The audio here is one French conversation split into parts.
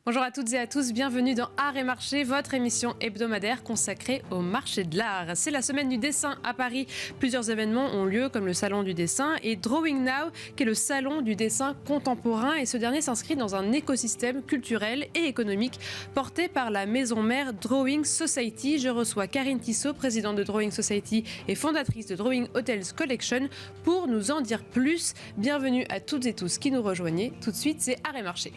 Bonjour à toutes et à tous, bienvenue dans Art et Marché, votre émission hebdomadaire consacrée au marché de l'art. C'est la semaine du dessin à Paris. Plusieurs événements ont lieu comme le salon du dessin et Drawing Now qui est le salon du dessin contemporain, et ce dernier s'inscrit dans un écosystème culturel et économique porté par la maison mère Drawing Society. Je reçois Karine Tissot, présidente de Drawing Society et fondatrice de Drawing Hotels Collection, pour nous en dire plus. Bienvenue à toutes et tous qui nous rejoignez. Tout de suite, c'est Art et Marché.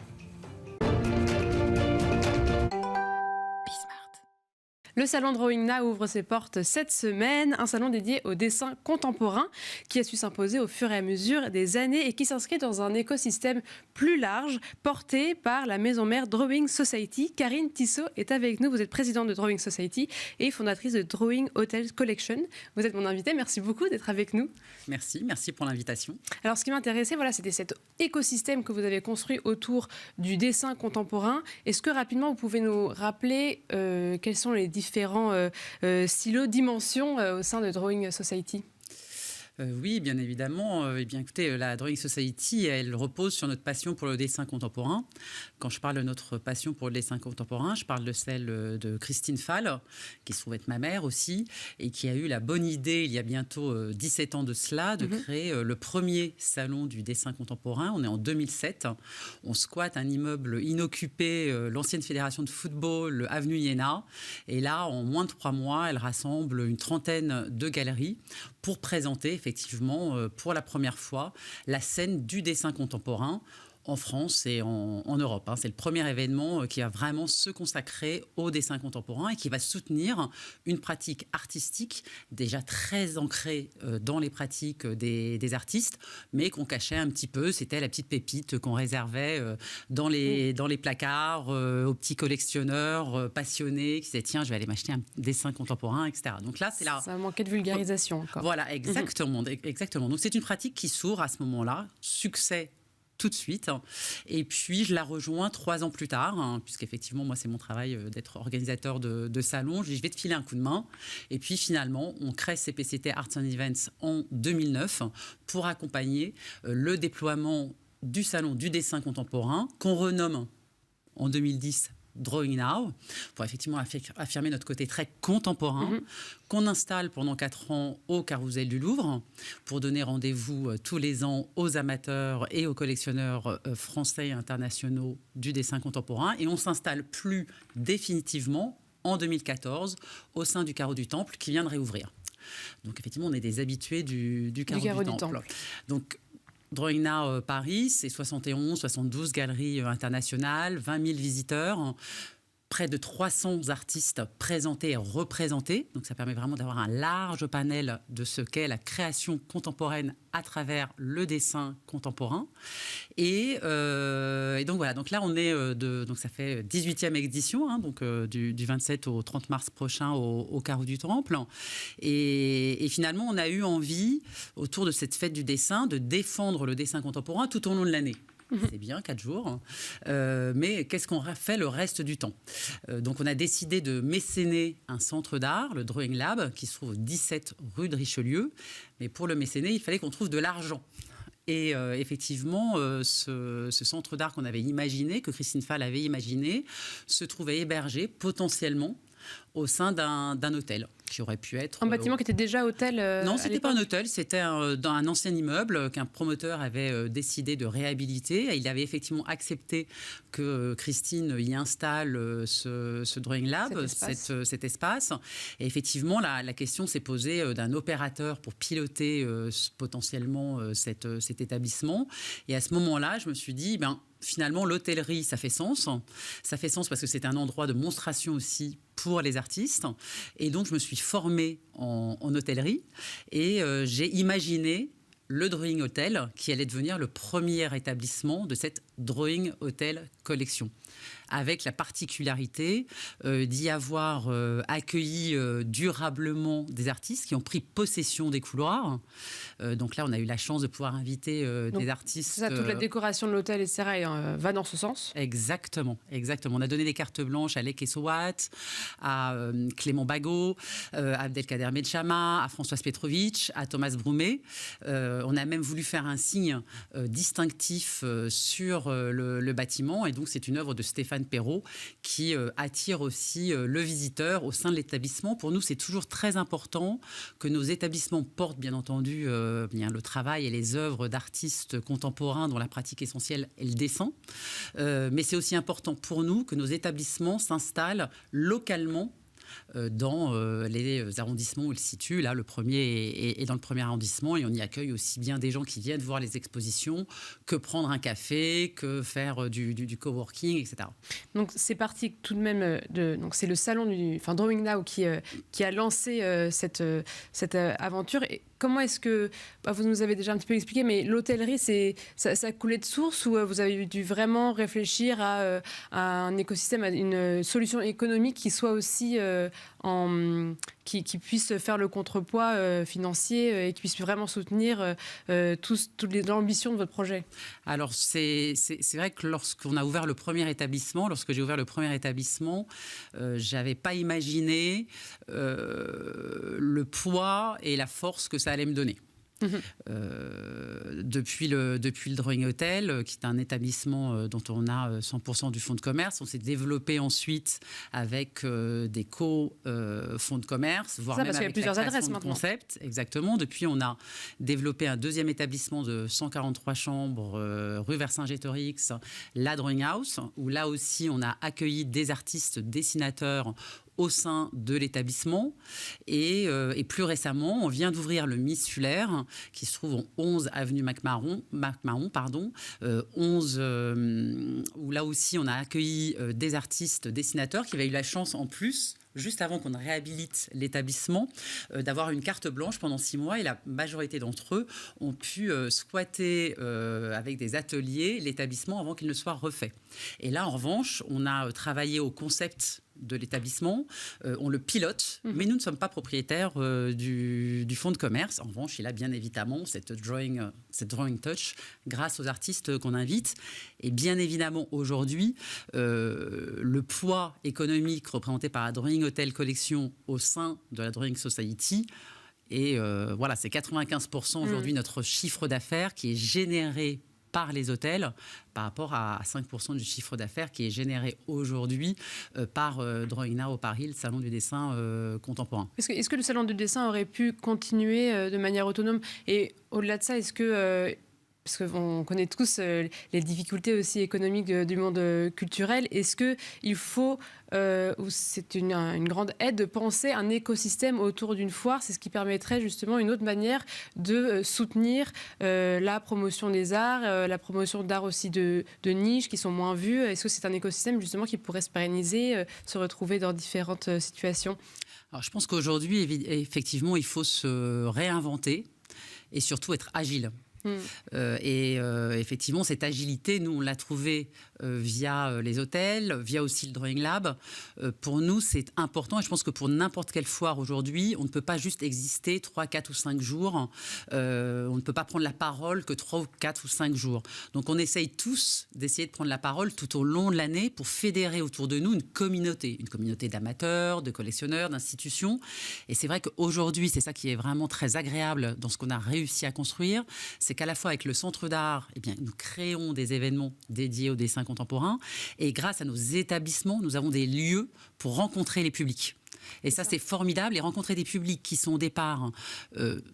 Le salon Drawing Now ouvre ses portes cette semaine, un salon dédié au dessin contemporain qui a su s'imposer au fur et à mesure des années et qui s'inscrit dans un écosystème plus large porté par la maison mère Drawing Society. Karine Tissot est avec nous, vous êtes présidente de Drawing Society et fondatrice de Drawing Hotels Collection. Vous êtes mon invitée, merci beaucoup d'être avec nous. Merci pour l'invitation. Alors ce qui m'intéressait, c'était cet écosystème que vous avez construit autour du dessin contemporain. Est-ce que rapidement vous pouvez nous rappeler quels sont les différents stylos, dimensions au sein de Drawing Society? Oui, bien évidemment. Écoutez, la Drawing Society, elle repose sur notre passion pour le dessin contemporain. Quand je parle de notre passion pour le dessin contemporain, je parle de celle de Christine Fall, qui se trouve être ma mère aussi, et qui a eu la bonne idée, il y a bientôt 17 ans de cela, de créer le premier salon du dessin contemporain. On est en 2007. On squatte un immeuble inoccupé, l'ancienne fédération de football, avenue Iéna. Et là, en moins de 3 mois, elle rassemble une trentaine de galeries pour présenter effectivement pour la première fois la scène du dessin contemporain en France et en Europe. C'est le premier événement qui va vraiment se consacrer au dessin contemporain et qui va soutenir une pratique artistique déjà très ancrée dans les pratiques des artistes, mais qu'on cachait un petit peu. C'était la petite pépite qu'on réservait dans les placards aux petits collectionneurs passionnés qui disaient tiens, je vais aller m'acheter un dessin contemporain, etc. Donc là, c'est là. Ça manquait de vulgarisation encore. Voilà, exactement. Donc c'est une pratique qui s'ouvre à ce moment-là. Succès tout de suite. Et puis, je la rejoins 3 ans plus tard, puisqu'effectivement, moi, c'est mon travail d'être organisateur de salons. Je dis, je vais te filer un coup de main. Et puis, finalement, on crée CPCT Arts and Events en 2009 pour accompagner le déploiement du salon du dessin contemporain, qu'on renomme en 2010 Drawing Now, pour effectivement affirmer notre côté très contemporain, qu'on installe pendant 4 ans au Carrousel du Louvre, pour donner rendez-vous tous les ans aux amateurs et aux collectionneurs français et internationaux du dessin contemporain. Et on s'installe plus définitivement en 2014 au sein du Carreau du Temple, qui vient de réouvrir. Donc effectivement, on est des habitués du Carreau du Temple. Donc, Drawing Now Paris, c'est 72 galeries internationales, 20 000 visiteurs, près de 300 artistes présentés et représentés. Donc ça permet vraiment d'avoir un large panel de ce qu'est la création contemporaine à travers le dessin contemporain. Et donc voilà, donc là on est donc ça fait 18e édition, du 27 au 30 mars prochain au Carreau du Temple. Et finalement on a eu envie, autour de cette fête du dessin, de défendre le dessin contemporain tout au long de l'année. C'est bien, 4 jours. Mais qu'est-ce qu'on fait le reste du temps? Donc, on a décidé de mécéner un centre d'art, le Drawing Lab, qui se trouve 17 rue de Richelieu. Mais pour le mécéner, il fallait qu'on trouve de l'argent. Et effectivement, ce centre d'art qu'on avait imaginé, que Christine Fall avait imaginé, se trouvait hébergé potentiellement au sein d'un hôtel qui aurait pu être... Un bâtiment qui était déjà hôtel Non, ce n'était pas un hôtel, c'était dans un ancien immeuble qu'un promoteur avait décidé de réhabiliter. Il avait effectivement accepté que Christine y installe ce Drawing Lab, cet espace. Et effectivement, la question s'est posée d'un opérateur pour piloter potentiellement cet établissement. Et à ce moment-là, je me suis dit... Finalement, l'hôtellerie, ça fait sens. Ça fait sens parce que c'est un endroit de monstration aussi pour les artistes. Et donc, je me suis formée en hôtellerie et j'ai imaginé le Drawing Hotel qui allait devenir le premier établissement de cette Drawing Hotel Collection, avec la particularité d'y avoir accueilli durablement des artistes qui ont pris possession des couloirs. Donc là, on a eu la chance de pouvoir inviter des artistes. Ça, toute la décoration de l'hôtel, etc., va dans ce sens. Exactement, exactement. On a donné des cartes blanches à Lek Essowat, à Clément Bagot, à Abdelkader Medchama, à Françoise Petrovitch, à Thomas Broumet. On a même voulu faire un signe distinctif sur le bâtiment, et donc c'est une œuvre de Stéphane Perrault qui attire aussi le visiteur au sein de l'établissement. Pour nous, c'est toujours très important que nos établissements portent bien entendu bien le travail et les œuvres d'artistes contemporains dont la pratique essentielle est le dessin, mais c'est aussi important pour nous que nos établissements s'installent localement dans les arrondissements où il se situe. Là, le premier est dans le premier arrondissement, et on y accueille aussi bien des gens qui viennent voir les expositions que prendre un café, que faire du coworking, etc. Donc c'est parti tout de même donc c'est le salon Drawing Now qui a lancé cette aventure. Et comment est-ce que, vous nous avez déjà un petit peu expliqué, mais l'hôtellerie, ça coulait de source, ou vous avez dû vraiment réfléchir à un écosystème, à une solution économique qui soit aussi qui puisse faire le contrepoids financier et qui puisse vraiment soutenir toute l'ambition de votre projet? Alors c'est vrai que lorsque j'ai ouvert le premier établissement, j'avais pas imaginé le poids et la force que ça allait me donner. Depuis le Drawing Hotel, qui est un établissement dont on a 100% du fonds de commerce, on s'est développé ensuite avec des co-fonds de commerce, voire même avec plusieurs adresses maintenant. Concept. Exactement. Depuis, on a développé un deuxième établissement de 143 chambres rue Vercingétorix, la Drawing House, où là aussi on a accueilli des artistes dessinateurs au sein de l'établissement. Et plus récemment, on vient d'ouvrir le Miss Fuller, qui se trouve en 11 avenue MacMahon, où là aussi on a accueilli des artistes dessinateurs qui avaient eu la chance en plus, juste avant qu'on réhabilite l'établissement, d'avoir une carte blanche pendant 6 mois, et la majorité d'entre eux ont pu squatter avec des ateliers l'établissement avant qu'il ne soit refait. Et là, en revanche, on a travaillé au concept de l'établissement, on le pilote, mais nous ne sommes pas propriétaires du fonds de commerce. En revanche, il a bien évidemment cette drawing touch grâce aux artistes qu'on invite. Et bien évidemment, aujourd'hui, le poids économique représenté par la Drawing Hotel Collection au sein de la Drawing Society, et voilà, c'est 95% aujourd'hui notre chiffre d'affaires qui est généré par les hôtels, par rapport à 5% du chiffre d'affaires qui est généré aujourd'hui par Drawing Now Paris, le salon du dessin contemporain. Est-ce que le salon du dessin aurait pu continuer de manière autonome? Et au-delà de ça, est-ce que... parce qu'on connaît tous les difficultés aussi économiques du monde culturel. Est-ce qu'il faut, ou c'est une grande aide, de penser un écosystème autour d'une foire? C'est ce qui permettrait justement une autre manière de soutenir la promotion des arts, la promotion d'arts aussi de niche qui sont moins vus. Est-ce que c'est un écosystème justement qui pourrait se pérenniser, se retrouver dans différentes situations? Alors, je pense qu'aujourd'hui, effectivement, il faut se réinventer et surtout être agile. Effectivement, cette agilité, nous, on l'a trouvée via les hôtels, via aussi le Drawing Lab. Pour nous, c'est important, et je pense que pour n'importe quelle foire aujourd'hui, on ne peut pas juste exister 3, 4 ou 5 jours. On ne peut pas prendre la parole que 3 ou 4 ou 5 jours. Donc, on essaye tous d'essayer de prendre la parole tout au long de l'année pour fédérer autour de nous une communauté d'amateurs, de collectionneurs, d'institutions. Et c'est vrai qu'aujourd'hui, c'est ça qui est vraiment très agréable dans ce qu'on a réussi à construire, c'est qu'à la fois avec le Centre d'art, eh bien, nous créons des événements dédiés au dessin contemporain, et grâce à nos établissements, nous avons des lieux pour rencontrer les publics. Et ça, c'est formidable, et rencontrer des publics qui sont au départ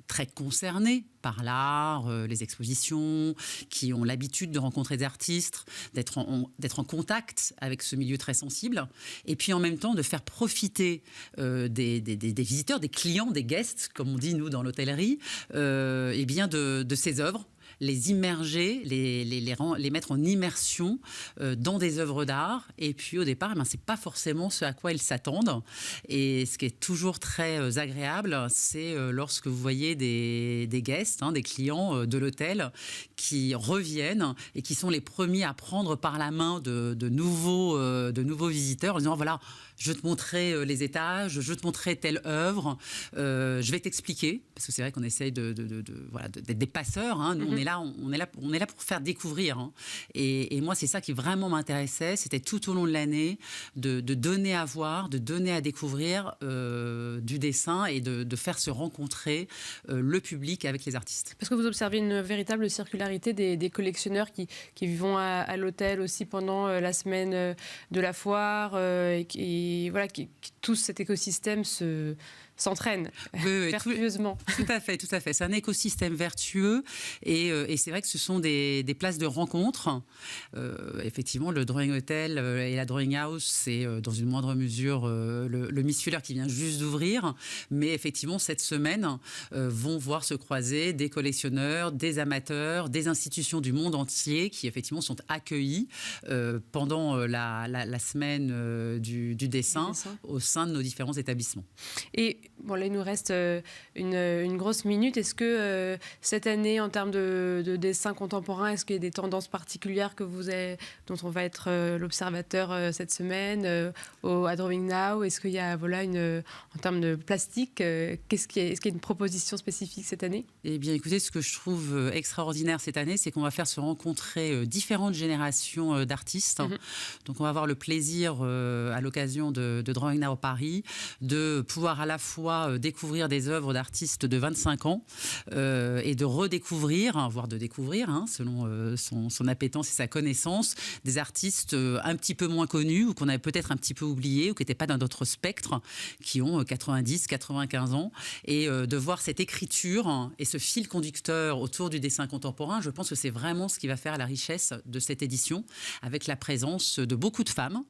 très concernés par l'art, les expositions, qui ont l'habitude de rencontrer des artistes, d'être en contact avec ce milieu très sensible, et puis en même temps de faire profiter des visiteurs, des clients, des guests, comme on dit nous dans l'hôtellerie, eh bien de ces œuvres les immerger, les mettre en immersion dans des œuvres d'art. Et puis au départ, c'est pas forcément ce à quoi ils s'attendent. Et ce qui est toujours très agréable, c'est lorsque vous voyez des guests, des clients de l'hôtel qui reviennent et qui sont les premiers à prendre par la main de nouveaux visiteurs en disant voilà, je te montrerai les étages, je te montrerai telle œuvre, je vais t'expliquer, parce que c'est vrai qu'on essaye d'être des passeurs, nous on est là pour faire découvrir. Et moi c'est ça qui vraiment m'intéressait, c'était tout au long de l'année de donner à voir, de donner à découvrir du dessin et de faire se rencontrer le public avec les artistes. Parce que vous observez une véritable circularité des collectionneurs qui vont à l'hôtel aussi pendant la semaine de la foire et voilà, tout cet écosystème s'entraîne vertueusement. Tout à fait. C'est un écosystème vertueux et c'est vrai que ce sont des places de rencontre. Effectivement, le Drawing Hotel et la Drawing House, c'est dans une moindre mesure le Miss Fuller qui vient juste d'ouvrir. Mais effectivement, cette semaine, vont voir se croiser des collectionneurs, des amateurs, des institutions du monde entier qui effectivement sont accueillis pendant la semaine du dessin au sein de nos différents établissements. Et bon, là, il nous reste une grosse minute. Est-ce que cette année, en termes de dessin contemporain, est-ce qu'il y a des tendances particulières dont on va être l'observateur cette semaine à Drawing Now? Est-ce qu'il y a, en termes de plastique, est-ce qu'il y a une proposition spécifique cette année? Eh bien, écoutez, ce que je trouve extraordinaire cette année, c'est qu'on va faire se rencontrer différentes générations d'artistes. Donc, on va avoir le plaisir, à l'occasion de Drawing Now Paris, de pouvoir à la fois découvrir des œuvres d'artistes de 25 ans et de redécouvrir, voire de découvrir, selon son appétence et sa connaissance, des artistes un petit peu moins connus ou qu'on avait peut-être un petit peu oubliés ou qui n'étaient pas dans notre spectre, qui ont 90, 95 ans. Et de voir cette écriture et ce fil conducteur autour du dessin contemporain, je pense que c'est vraiment ce qui va faire la richesse de cette édition, avec la présence de beaucoup de femmes.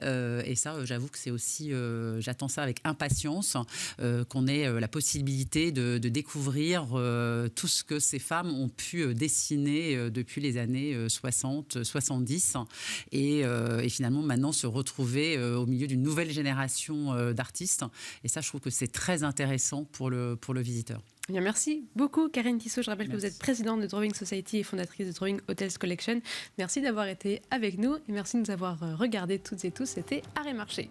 Et ça, j'avoue que c'est aussi, j'attends ça avec impatience, qu'on ait la possibilité de découvrir tout ce que ces femmes ont pu dessiner depuis les années 60, 70 et finalement maintenant se retrouver au milieu d'une nouvelle génération d'artistes. Et ça, je trouve que c'est très intéressant pour le visiteur. Bien, merci beaucoup Karine Tissot. Je rappelle que vous êtes présidente de Drawing Society et fondatrice de Drawing Hotels Collection. Merci d'avoir été avec nous et merci de nous avoir regardés toutes et tous. C'était Art et Marché.